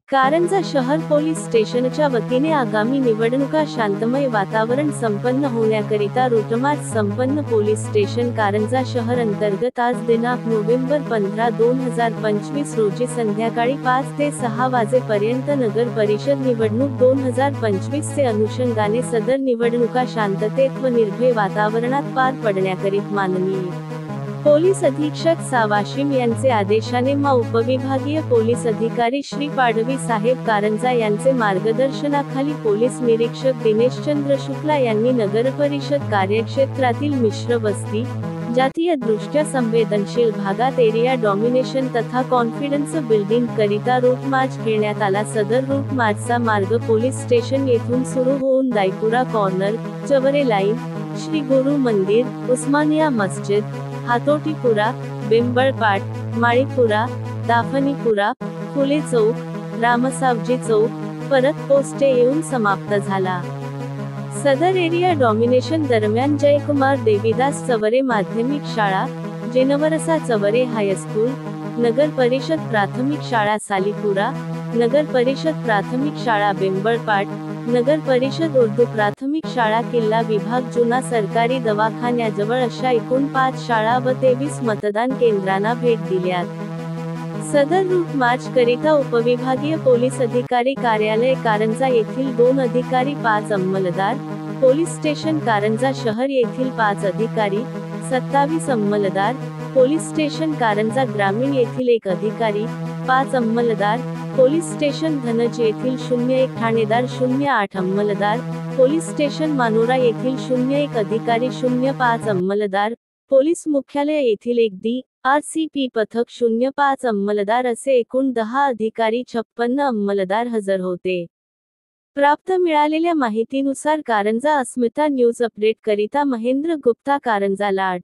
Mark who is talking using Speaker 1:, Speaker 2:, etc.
Speaker 1: कारंजा शहर पोलीस स्टेशनच्या वतीने आगामी निवडणुका शांतमय वातावरण संपन्न होण्याकरिता रूटमार्च संपन्न पोलीस स्टेशन कारंजा शहर अंतर्गत आज दिनांक नोव्हेंबर 15, 2025 रोजी संध्याकाळी 5 ते 6 वाजेपर्यंत नगर परिषद निवडणूक 2025 चे अनुषंगाने सदर निवडणुका शांततेत व निर्भय वातावरणात पार पडण्याकरिता माननीय पोलीस अधीक्षक वाशिम यांचे आदेशाने उपविभागीय पोलीस अधिकारी श्री पाडवी साहेब कारंजा यांचे मार्गदर्शनाखाली पोलीस निरीक्षक दिनेशचंद्र शुक्ला यांनी नगरपरिषद कार्यक्षेत्रातील मिश्र वस्ती, जातीय दृष्ट्या संवेदनशील भागात एरिया डॉमिनेशन तथा कॉन्फिडन्स बिल्डिंग करिता रूट मार्च घेण्यात आला। सदर रूट मार्चचा मार्ग पोलीस स्टेशन येथून सुरू होऊन दाईपुरा कॉर्नर, चवरे लाईन, श्री गुरु मंदिर, उस्मानिया मस्जिद, हातोटीपुरा, बिंबळपाट, माळीपुरा, दाफनीपुरा, फुले चौक, रामसावजी चौक, परत पोस्टे येऊन समाप्त झाला। सदर एरिया डॉमिनेशन दरम्यान जयकुमार देवीदास चवरे माध्यमिक शाळा, जेनवरसा चवरे हायस्कूल, नगर परिषद प्राथमिक शाळा सालीपुरा, नगर परिषद प्राथमिक शाळा बिंबळपाट, नगर परिषद उर्दू प्राथमिक शाळा किल्ला विभाग जुना सरकारी दवाखान्याजवळ अशा एकूण 5 शाळा व 23 मतदान केंद्रांना भेट दिल्यात। सदर रूट मार्च करिता उपविभागीय पोलीस अधिकारी कार्यालय कारंजा येथील 2 अधिकारी, 5 अंमलदार, पोलीस स्टेशन कारंजा शहर येथील 5 अधिकारी, 27 अंमलदार, पोलीस स्टेशन कारंजा ग्रामीण येथील 1 अधिकारी, 5 अंमलदार, पोलीस स्टेशन धनज येथील 01 ठाणेदार, 08 अंमलदार, पोलीस स्टेशन मानोरा येथील 01 अधिकारी, 05 अंमलदार, पोलीस मुख्यालय येथील 1 DRCP पथक 05 अंमलदार असे एकूण 10 अधिकारी 56 अंमलदार हजर होते। प्राप्त मिळालेल्या माहितीनुसार कारंजा अस्मिता न्यूज अपडेट करिता महेंद्र गुप्ता कारंजा लाड।